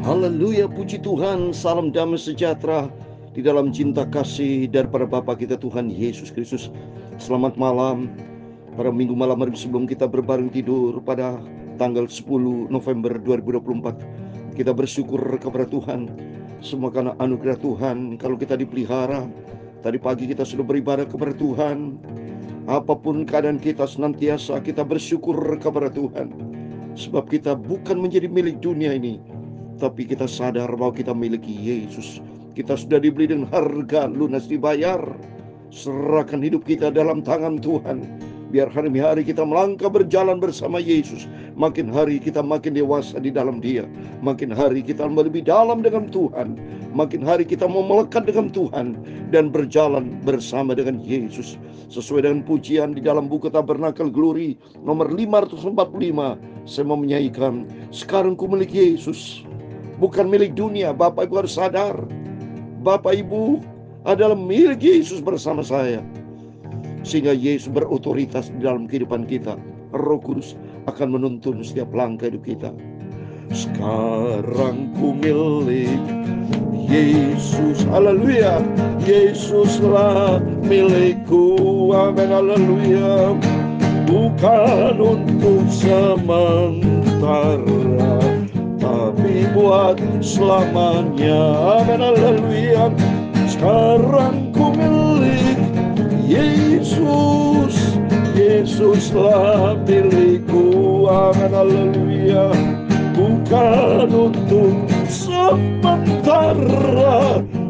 Haleluya, puji Tuhan, salam damai sejahtera di dalam cinta kasih daripada Bapa kita Tuhan Yesus Kristus. Selamat malam, pada minggu malam hari sebelum kita berbaring tidur pada tanggal 10 November 2024. Kita bersyukur kepada Tuhan, semua karena anugerah Tuhan. Kalau kita dipelihara, tadi pagi kita sudah beribadah kepada Tuhan. Apapun keadaan kita, senantiasa kita bersyukur kepada Tuhan. Sebab kita bukan menjadi milik dunia ini, tapi kita sadar bahwa kita miliki Yesus. Kita sudah dibeli dengan harga lunas dibayar. Serahkan hidup kita dalam tangan Tuhan. Biar hari demi hari kita melangkah berjalan bersama Yesus. Makin hari kita makin dewasa di dalam Dia. Makin hari kita lebih dalam dengan Tuhan. Makin hari kita mau melekat dengan Tuhan dan berjalan bersama dengan Yesus. Sesuai dengan pujian di dalam buku Tabernakel Glory nomor 545, saya mau menyanyikan, sekarang ku milik Yesus, bukan milik dunia. Bapak Ibu harus sadar, Bapak Ibu adalah milik Yesus bersama saya. Sehingga Yesus berotoritas di dalam kehidupan kita. Roh Kudus akan menuntun setiap langkah hidup kita. Sekarang ku milik Yesus, haleluya. Yesuslah milikku, amin, haleluya. Bukan untuk sementara, tapi buat selamanya, amin, haleluya. Sekarang ku milik Yesus, Yesuslah milikku, amin, haleluya. Bukan untuk sementara,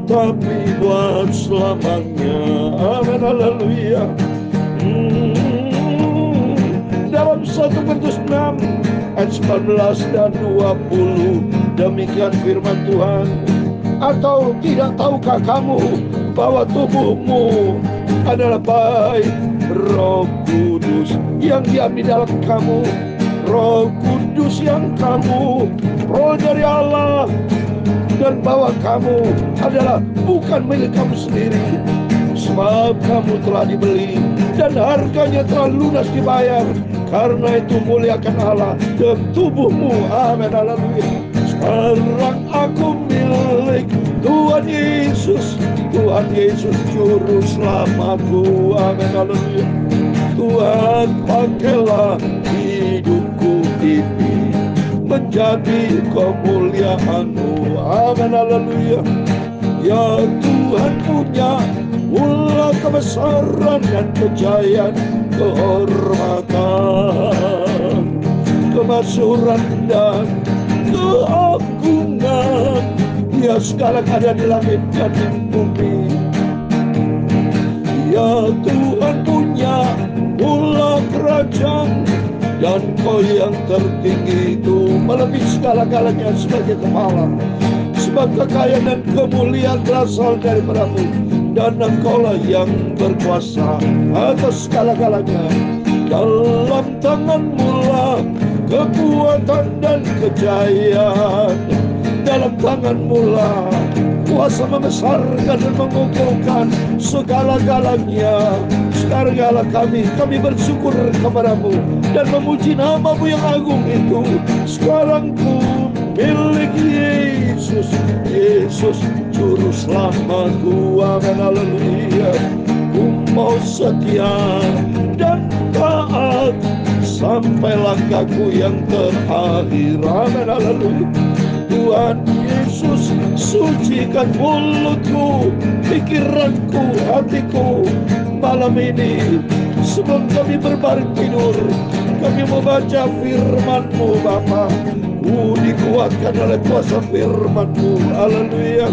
tapi buat selamanya, amin, haleluya. Dalam 1 Korintus 6 ayat 19 dan 20, demikian firman Tuhan. Atau tidak tahukah kamu bahwa tubuhmu adalah baik Roh Kudus yang diam di dalam kamu, Roh Kudus yang kamu roh dari Allah, dan bahwa kamu adalah bukan milik kamu sendiri, sebab kamu telah dibeli dan harganya telah lunas dibayar. Karena itu muliakan Allah dan tubuhmu, amin, haleluya. Sekarang aku milik Tuhan Yesus, Tuhan Yesus juru selamatku, amin, haleluya. Tuhan, pakailah hidupku ini menjadi kemuliaan-Mu, amin, haleluya. Ya Tuhan, punya mula kebesaran dan kejayaan, kehormatan, kemasyhuran dan keagungan. Ya segala ada di langit dan di bumi. Ya Tuhan, punya mula kerajaan, dan Kau yang tertinggi itu melebihi segala-galanya sebagai kepala. Sebab kekayaan dan kemuliaan berasal daripada-Mu, dan Engkaulah yang berkuasa atas segala-galanya. Dalam tangan-Mu lah kekuatan dan kejayaan. Dalam tangan-Mu lah kuasa membesarkan dan mengukuhkan segala-galanya. Sekarang kami bersyukur kepada-Mu dan memuji nama-Mu yang agung itu. Sekarang ku milik Yesus, Yesus juru selamatku, amin, haleluya. Ku mau setia dan taat sampai langkahku yang terakhir, amin, haleluya. Tuhan Yesus, sucikan mulutku, pikiranku, hatiku malam ini. Sebelum kami berbaring tidur, kami mau baca firman-Mu, Bapa. Dikuatkan oleh kuasa firman-Mu, haleluya.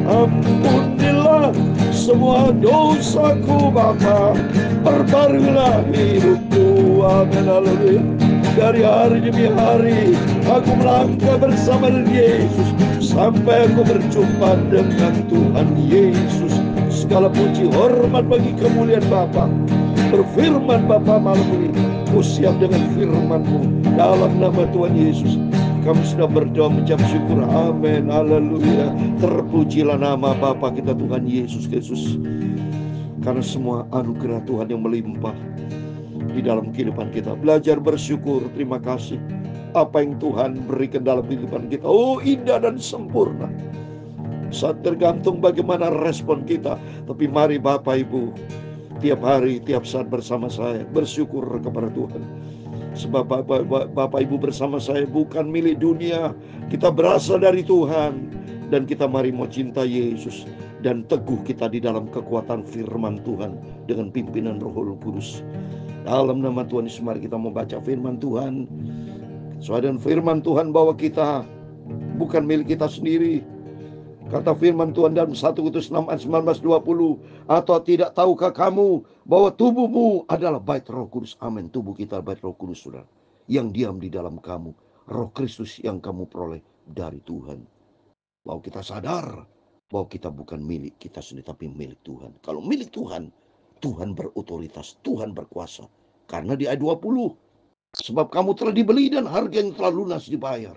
Ampunilah semua dosaku, Bapa. Perbarilah hidupku, amin, haleluya. Dari hari demi hari aku melangkah bersama dengan Yesus sampai aku berjumpa dengan Tuhan Yesus. Segala puji hormat bagi kemuliaan Bapa. Berfirman Bapa malam ini, ku siap dengan firman-Mu. Dalam nama Tuhan Yesus kami sudah berdoa mengucap syukur, amin, haleluya. Terpujilah nama Bapa kita Tuhan Yesus Kristus, karena semua anugerah Tuhan yang melimpah di dalam kehidupan kita. Belajar bersyukur, terima kasih. apa yang Tuhan berikan dalam kehidupan kita. Oh, indah dan sempurna. Saat tergantung bagaimana respon kita. Tapi mari Bapak Ibu, tiap hari, tiap saat bersama saya bersyukur kepada Tuhan. Sebab Bapak Ibu bersama saya bukan milik dunia. Kita berasal dari Tuhan. Dan kita mari mau cinta Yesus. Dan teguh kita di dalam kekuatan firman Tuhan. Dengan pimpinan Roh Kudus. Dalam nama Tuhan Yesus, mari kita membaca firman Tuhan. Sesuai dengan firman Tuhan bahwa kita bukan milik kita sendiri. Kata firman Tuhan dalam 1 Korintus 6 ayat 19-20. Atau tidak tahukah kamu bahwa tubuhmu adalah bait Roh Kudus. Amin. Tubuh kita bait Roh Kudus, saudara, yang diam di dalam kamu. Roh Kristus yang kamu peroleh dari Tuhan. Bahwa kita sadar bahwa kita bukan milik kita sendiri, tapi milik Tuhan. Kalau milik Tuhan, Tuhan berotoritas, Tuhan berkuasa. Karena di ayat 20, sebab kamu telah dibeli dan harga yang telah lunas dibayar.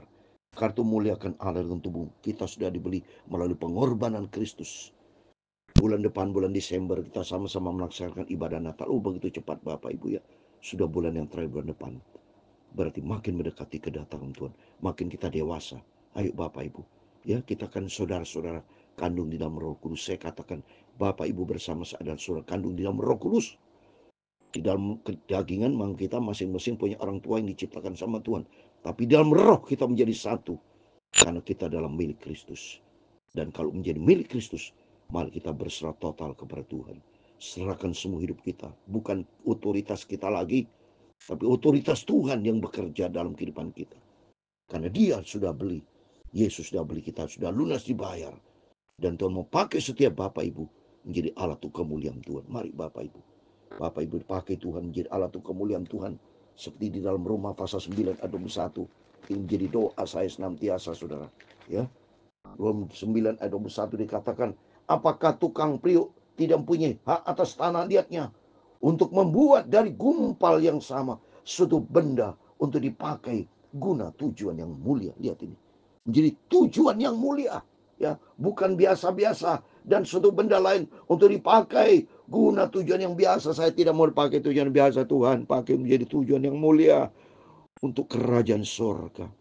Kartu muliakan Allah dengan tubuh. Kita sudah dibeli melalui pengorbanan Kristus. Bulan depan, bulan Desember, kita sama-sama melaksanakan ibadah Natal. Oh, begitu cepat Bapak Ibu ya. Sudah bulan yang terakhir, bulan depan. Berarti makin mendekati kedatangan Tuhan. Makin kita dewasa. Ayo Bapak Ibu. Ya, kita kan saudara-saudara kandung di dalam Roh Kudus. Saya katakan, Bapak Ibu bersama saya adalah saudara kandung di dalam Roh Kudus. Di dalam kedagingan memang kita masing-masing punya orang tua yang diciptakan sama Tuhan. Tapi dalam roh kita menjadi satu. Karena kita dalam milik Kristus. Dan kalau menjadi milik Kristus, mari kita berserah total kepada Tuhan. Serahkan semua hidup kita. Bukan otoritas kita lagi, tapi otoritas Tuhan yang bekerja dalam kehidupan kita. Karena Dia sudah beli. Yesus sudah beli kita, sudah lunas dibayar. Dan Tuhan mau pakai setiap Bapak Ibu menjadi alat untuk kemuliaan Tuhan. Mari Bapak Ibu. Bapak Ibu dipakai Tuhan menjadi alat untuk kemuliaan Tuhan. Seperti di dalam Roma pasal 9 ayat 21. Ini menjadi doa saya senantiasa, saudara. Ya, Roma 9 ayat 21 dikatakan, apakah tukang priuk tidak mempunyai hak atas tanah liatnya untuk membuat dari gumpal yang sama suatu benda untuk dipakai guna tujuan yang mulia. Lihat ini. Menjadi tujuan yang mulia. Ya, bukan biasa-biasa dan suatu benda lain untuk dipakai guna tujuan yang biasa. Saya tidak mau dipakai tujuan biasa, Tuhan. Pakai menjadi tujuan yang mulia untuk kerajaan surga.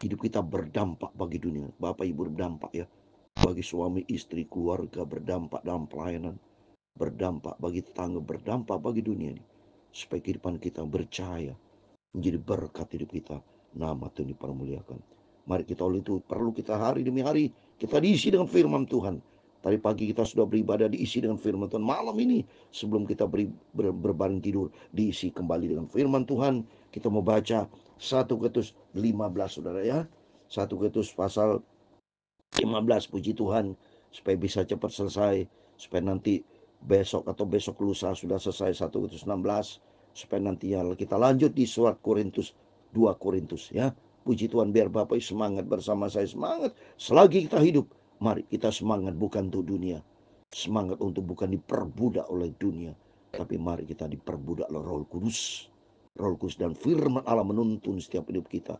Hidup kita berdampak bagi dunia. Bapak Ibu berdampak ya. Bagi suami, istri, keluarga, berdampak dalam pelayanan. Berdampak bagi tetangga, berdampak bagi dunia ini. Supaya kehidupan kita bercahaya. Menjadi berkat hidup kita. Nama Tuhan dipermuliakan. Mari kita oleh itu perlu kita hari demi hari kita diisi dengan firman Tuhan. Tadi pagi kita sudah beribadah diisi dengan firman Tuhan. Malam ini sebelum kita berbaring tidur diisi kembali dengan firman Tuhan. Kita mau baca 1 Korintus 15 saudara ya. 1 Korintus pasal 15, puji Tuhan, supaya bisa cepat selesai, supaya nanti besok atau besok lusa sudah selesai 1 Korintus 16, supaya nanti kita lanjut di surat Korintus 2 Korintus ya. Puji Tuhan, biar Bapak semangat bersama saya, semangat selagi kita hidup. Mari kita semangat bukan untuk dunia, semangat untuk bukan diperbudak oleh dunia, tapi mari kita diperbudak oleh Roh Kudus. Roh Kudus dan firman Allah menuntun setiap hidup kita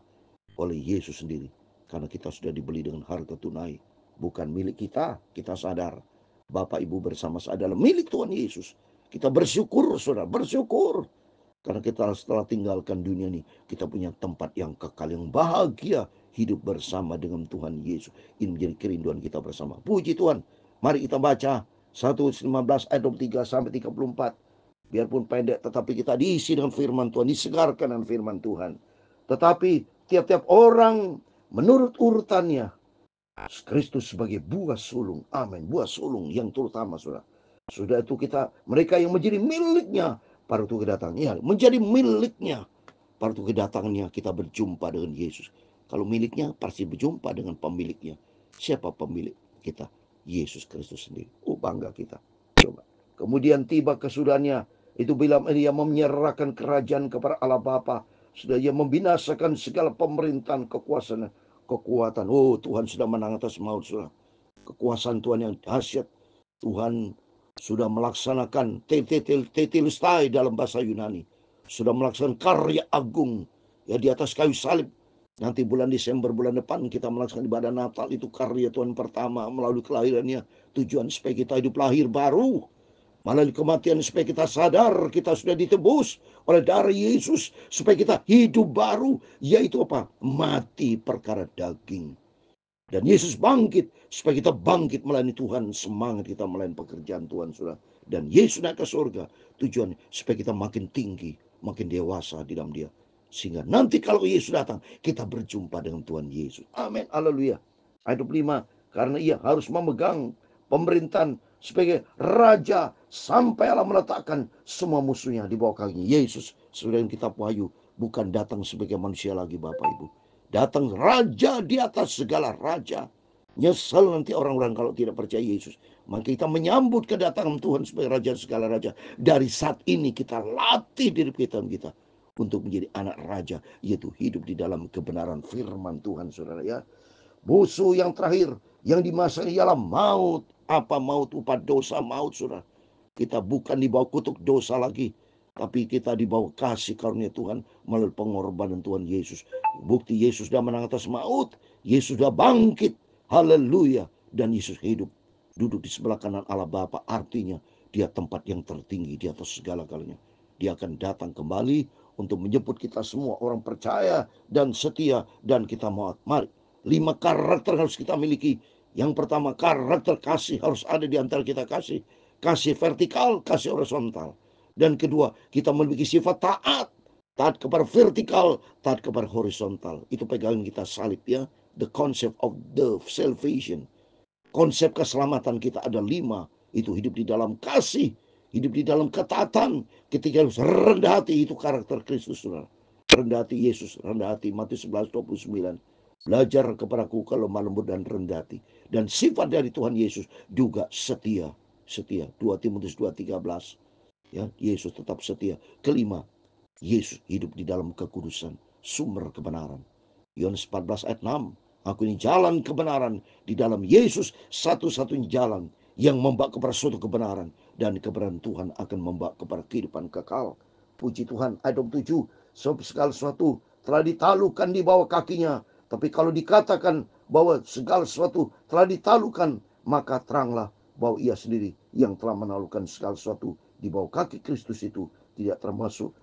oleh Yesus sendiri. Karena kita sudah dibeli dengan harga tunai. Bukan milik kita, kita sadar. Bapak Ibu bersama saya adalah milik Tuhan Yesus. Kita bersyukur, saudara, bersyukur. Karena kita setelah tinggalkan dunia ini, kita punya tempat yang kekal, yang bahagia. Hidup bersama dengan Tuhan Yesus. Ini menjadi kerinduan kita bersama. Puji Tuhan. Mari kita baca 1 15 ayat 23 sampai 34. Biarpun pendek, tetapi kita diisi dengan firman Tuhan, disegarkan dengan firman Tuhan. Tetapi tiap-tiap orang menurut urutannya. Kristus sebagai buah sulung. Amin. Buah sulung yang terutama, saudara. Sudah itu kita, mereka yang menjadi miliknya pada waktu kedatangannya, menjadi miliknya pada waktu kedatangannya kita berjumpa dengan Yesus. Kalau miliknya pasti berjumpa dengan pemiliknya. Siapa pemilik kita? Yesus Kristus sendiri. Oh, bangga kita. Coba. Kemudian tiba kesudahannya, itu bila ia menyerahkan kerajaan kepada Allah Bapa, sudah ia membinasakan segala pemerintahan kekuatan. Oh, Tuhan sudah menang atas maut, saudara. Kekuasaan Tuhan yang dahsyat. Tuhan sudah melaksanakan tetelestai dalam bahasa Yunani. Sudah melaksanakan karya agung ya di atas kayu salib. Nanti bulan Desember, bulan depan kita melaksanakan ibadah Natal. Itu karya Tuhan pertama melalui kelahirannya. Tujuan supaya kita hidup lahir baru. Melalui kematian supaya kita sadar kita sudah ditebus oleh darah Yesus. Supaya kita hidup baru. Yaitu apa? Mati perkara daging. Dan Yesus bangkit supaya kita bangkit melayani Tuhan. Semangat kita melayani pekerjaan Tuhan, saudara. Dan Yesus naik ke surga. Tujuan supaya kita makin tinggi, makin dewasa di dalam Dia. Sehingga nanti kalau Yesus datang, kita berjumpa dengan Tuhan Yesus. Amin. Haleluya. Ayat 25. Karena Ia harus memegang pemerintahan sebagai raja sampai Allah meletakkan semua musuhnya di bawah kakinya. Yesus, saudara, yang kita Wahyu, bukan datang sebagai manusia lagi, Bapak Ibu. Datang raja di atas segala raja. Nyesel nanti orang-orang kalau tidak percaya Yesus. Maka kita menyambut kedatangan Tuhan sebagai raja segala raja. Dari saat ini kita latih diri kita untuk menjadi anak raja, yaitu hidup di dalam kebenaran firman Tuhan, saudara ya. Musuh yang terakhir yang dimasaknya ialah maut. Apa maut? Upah dosa maut, saudara. Kita bukan di bawah kutuk dosa lagi, tapi kita di bawah kasih karunia Tuhan melalui pengorbanan Tuhan Yesus. Bukti Yesus sudah menang atas maut. Yesus sudah bangkit. Haleluya. Dan Yesus hidup. Duduk di sebelah kanan Allah Bapa. Artinya Dia tempat yang tertinggi di atas segala-galanya. Dia akan datang kembali untuk menjemput kita semua orang percaya dan setia, dan kita mau. Mari, 5 karakter harus kita miliki. Yang pertama, karakter kasih harus ada di antara kita. Kasih vertikal, kasih horizontal. Dan kedua, kita memiliki sifat taat. Taat kepada vertikal, taat kepada horizontal. Itu pegangan kita salib ya. The concept of the salvation. Konsep keselamatan kita ada 5. Itu hidup di dalam kasih, hidup di dalam ketaatan. Ketika harus rendah hati, itu karakter Kristus, saudara. Rendah hati Yesus, rendah hati. Matius 11:29. Belajar kepadaku kalau lembut dan rendah hati. Dan sifat dari Tuhan Yesus juga setia. 2 Timotius 2:13. Ya, Yesus tetap setia. Kelima, Yesus hidup di dalam kekudusan, sumber kebenaran. Yohanes 14 ayat 6. Aku ini jalan kebenaran. Di dalam Yesus satu-satunya jalan yang membawa kepada suatu kebenaran. Dan kebenaran Tuhan akan membawa kepada kehidupan kekal. Puji Tuhan. Ayat 27. Segala sesuatu telah ditalukan di bawah kakinya. Tapi kalau dikatakan bahwa segala sesuatu telah ditalukan, maka teranglah bahwa Ia sendiri yang telah menalukan segala sesuatu di bawah kaki Kristus itu tidak termasuk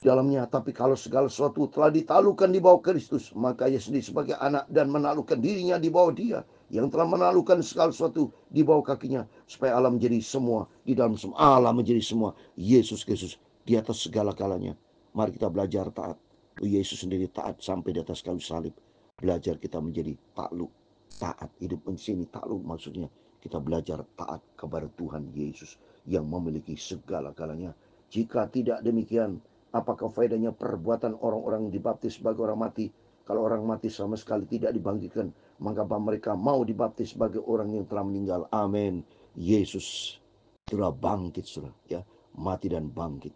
dalamnya. Tapi kalau segala sesuatu telah ditalukan di bawah Kristus, maka Ia sendiri sebagai anak dan menalukan dirinya di bawah Dia yang telah menalukan segala sesuatu di bawah kakinya, supaya Allah menjadi semua di dalam semua. Allah menjadi semua. Yesus Kristus di atas segala kalanya. Mari kita belajar taat. Yesus sendiri taat sampai di atas kayu salib. Belajar kita menjadi takluk, taat. Hidup di sini takluk maksudnya kita belajar taat kepada Tuhan Yesus yang memiliki segala kalanya. Jika tidak demikian, apakah faedahnya perbuatan orang-orang dibaptis sebagai orang mati? Kalau orang mati sama sekali tidak dibangkitkan, maka mereka mau dibaptis sebagai orang yang telah meninggal. Amin. Yesus telah bangkit, saudara, ya, mati dan bangkit.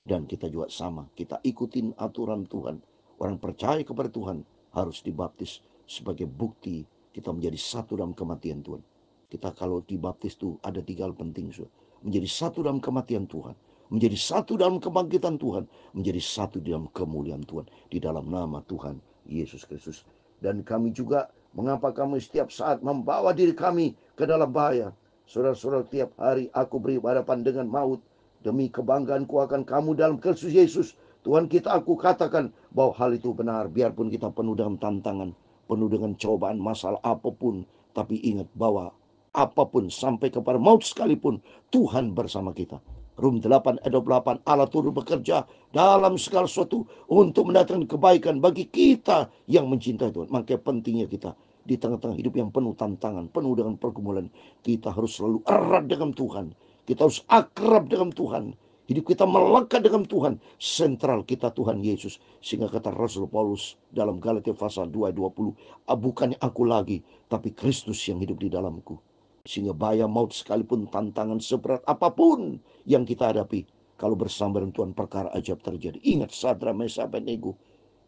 Dan kita juga sama, kita ikutin aturan Tuhan. Orang percaya kepada Tuhan harus dibaptis sebagai bukti kita menjadi satu dalam kematian Tuhan. Kita kalau dibaptis itu ada 3 hal penting, saudara. Menjadi satu dalam kematian Tuhan, menjadi satu dalam kebangkitan Tuhan, menjadi satu dalam kemuliaan Tuhan, di dalam nama Tuhan Yesus Kristus. Dan kami juga, mengapa kami setiap saat membawa diri kami ke dalam bahaya? Saudara-saudara, tiap hari aku berhadapan dengan maut. Demi kebanggaanku akan kamu dalam Kristus Yesus, Tuhan kita, aku katakan bahwa hal itu benar. Biarpun kita penuh dengan tantangan, penuh dengan cobaan, masalah apapun, tapi ingat bahwa apapun sampai kepada maut sekalipun, Tuhan bersama kita. Rum 8 ayat 28, Allah turut bekerja dalam segala sesuatu untuk mendatangkan kebaikan bagi kita yang mencintai Tuhan. Maka pentingnya kita di tengah-tengah hidup yang penuh tantangan, penuh dengan pergumulan, kita harus selalu erat dengan Tuhan. Kita harus akrab dengan Tuhan. Hidup kita melekat dengan Tuhan. Sentral kita Tuhan Yesus. Sehingga kata Rasul Paulus dalam Galatia pasal 2 ayat 20, bukannya aku lagi, tapi Kristus yang hidup di dalamku. Sehingga bahaya maut sekalipun, tantangan seberat apapun yang kita hadapi, kalau bersama dengan Tuhan perkara ajaib terjadi. Ingat Sadra, Mesah, Abednego,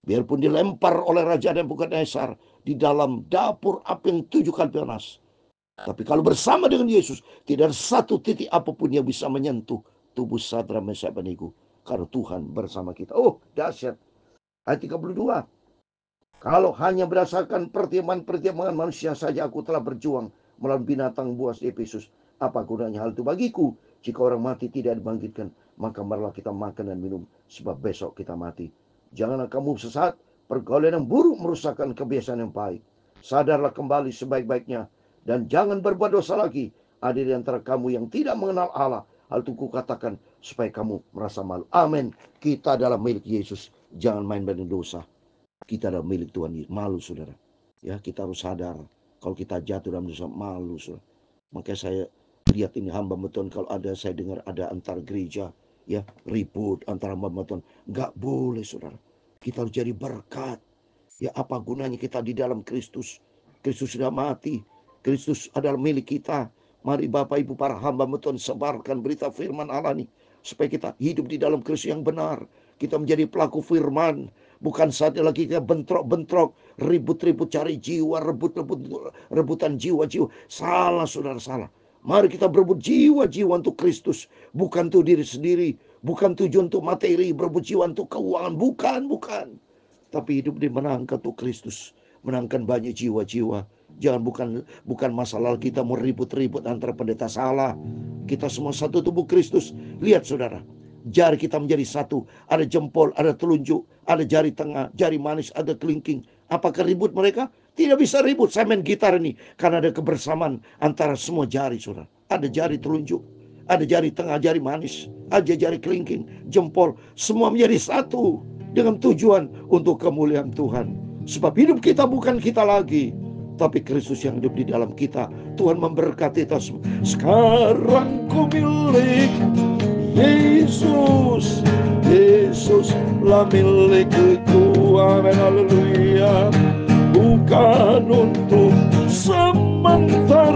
biarpun dilempar oleh Raja Nebukadnezar di dalam dapur api yang 7 kali panas, tapi kalau bersama dengan Yesus, tidak ada satu titik apapun yang bisa menyentuh tubuh Sadra, Mesah, Abednego, karena Tuhan bersama kita. Oh, dahsyat. Ayat 32. Kalau hanya berdasarkan pertimbangan manusia saja aku telah berjuang melawan binatang buas di Efesus, apa gunanya hal itu bagiku? Jika orang mati tidak dibangkitkan, maka marilah kita makan dan minum, sebab besok kita mati. Janganlah kamu sesat, pergaulan yang buruk merusakkan kebiasaan yang baik. Sadarlah kembali sebaik-baiknya, dan jangan berbuat dosa lagi. Ada di antara kamu yang tidak mengenal Allah. Hal itu kukatakan supaya kamu merasa malu. Amin. Kita adalah milik Yesus. Jangan main-main dosa. Kita adalah milik Tuhan Yesus. Malu, saudara. Ya, kita harus sadar kalau kita jatuh dalam dosa, malu, saudara. Makanya saya lihat ini hamba Tuhan, kalau ada saya dengar ada antar gereja ya ribut antara hamba Tuhan, nggak boleh, saudara. Kita harus jadi berkat. Ya, apa gunanya kita di dalam Kristus? Kristus sudah mati. Kristus adalah milik kita. Mari Bapak Ibu para hamba Tuhan, sebarkan berita firman Allah nih, supaya kita hidup di dalam Kristus yang benar. Kita menjadi pelaku firman. Bukan saatnya lagi kita bentrok-bentrok, ribut-ribut cari jiwa, rebutan jiwa-jiwa. Salah, saudara, salah. Mari kita berebut jiwa-jiwa untuk Kristus. Bukan untuk diri sendiri. Bukan tujuan untuk materi, berebut jiwa untuk keuangan. Bukan. Tapi hidup dimenangkan untuk Kristus. Menangkan banyak jiwa-jiwa. Jangan bukan masalah kita mau ribut-ribut antara pendeta, salah. Kita semua satu tubuh Kristus. Lihat, saudara. Jari kita menjadi satu. Ada jempol, ada telunjuk, ada jari tengah, jari manis, ada kelingking. Apakah ribut mereka? Tidak bisa ribut. Saya main gitar ini karena ada kebersamaan antara semua jari, saudara. Ada jari telunjuk, ada jari tengah, jari manis, ada jari kelingking, jempol. Semua menjadi satu dengan tujuan untuk kemuliaan Tuhan. Sebab hidup kita bukan kita lagi, tapi Kristus yang hidup di dalam kita. Tuhan memberkati kita semua. Sekarang ku milik Yesus, Yesuslah milikku, amin, haleluya. Bukan untuk sementara,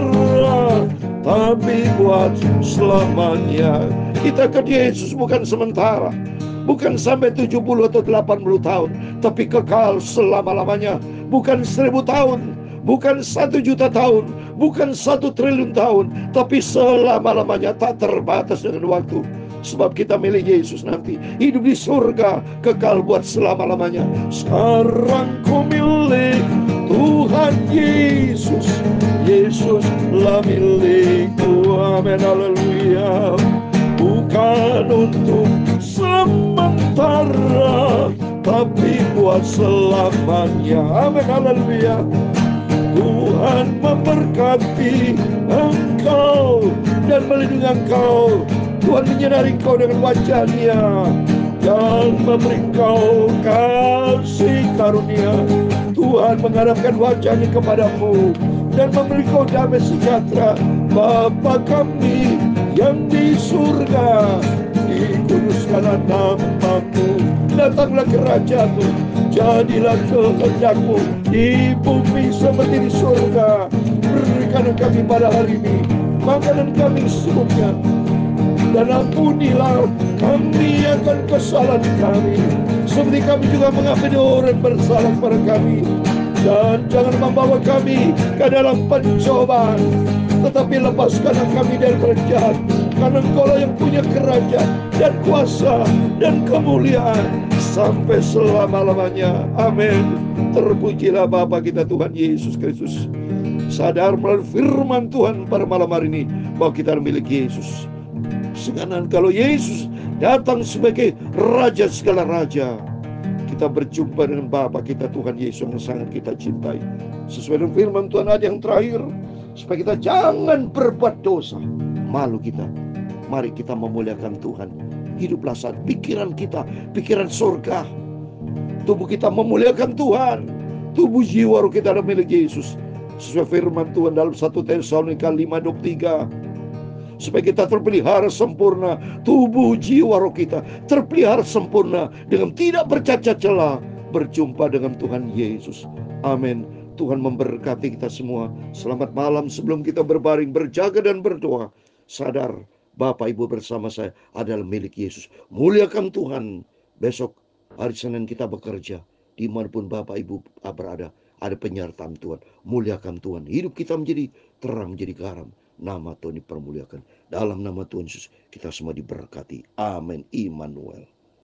tapi buat selamanya. Kita ke Yesus bukan sementara, bukan sampai 70 atau 80 tahun, tapi kekal selama-lamanya. Bukan 1000 tahun, bukan 1 juta tahun, bukan 1 triliun tahun, tapi selama-lamanya, tak terbatas dengan waktu. Sebab kita milik Yesus nanti, hidup di surga, kekal buat selama-lamanya. Sekarang ku milik Tuhan Yesus, Yesuslah milikku, amin, haleluya. Bukan untuk sementara, tapi buat selamanya, amin, haleluya. Tuhan memberkati engkau dan melindungi engkau. Tuhan menyinari engkau dengan wajah-Nya dan memberi engkau kasih karunia. Tuhan menghadapkan wajah-Nya kepadamu dan memberi engkau damai sejahtera. Bapa kami yang di surga, dikuduskanlah nama-Mu, datanglah kerajaan-Mu, jadilah kehendak-Mu di bumi seperti di surga. Berikan kami pada hari ini makanan kami secukupnya, dan ampunilah kami akan kesalahan kami, seperti kami juga mengampuni orang bersalah kepada kami. Dan jangan membawa kami ke dalam pencobaan, tetapi lepaskanlah kami dari jahat. Karena Engkaulah yang punya kerajaan dan kuasa dan kemuliaan sampai selama-lamanya. Amin. Terpujilah Bapa kita Tuhan Yesus Kristus. Sadar melalui firman Tuhan pada malam hari ini bahwa kita milik Yesus. Sekarang kalau Yesus datang sebagai Raja segala raja, kita berjumpa dengan Bapa kita Tuhan Yesus yang sangat kita cintai. Sesuai dengan firman Tuhan ada yang terakhir, supaya kita jangan berbuat dosa. Malu kita. Mari kita memuliakan Tuhan. Hiduplah saat pikiran kita, pikiran surga. Tubuh kita memuliakan Tuhan. Tubuh jiwa roh kita adalah milik Yesus. Sesuai firman Tuhan dalam 1 Tesalonika 5:23. Supaya kita terpelihara sempurna, tubuh jiwa roh kita terpelihara sempurna dengan tidak bercacat celah, berjumpa dengan Tuhan Yesus. Amin. Tuhan memberkati kita semua. Selamat malam. Sebelum kita berbaring, berjaga dan berdoa, sadar Bapak Ibu bersama saya adalah milik Yesus. Muliakan Tuhan. Besok hari Senin kita bekerja, dimanapun Bapak Ibu berada, ada penyertaan Tuhan. Muliakan Tuhan. Hidup kita menjadi terang, menjadi garam. Nama Tuhan dipermuliakan. Dalam nama Tuhan Yesus kita semua diberkati. Amin. Immanuel.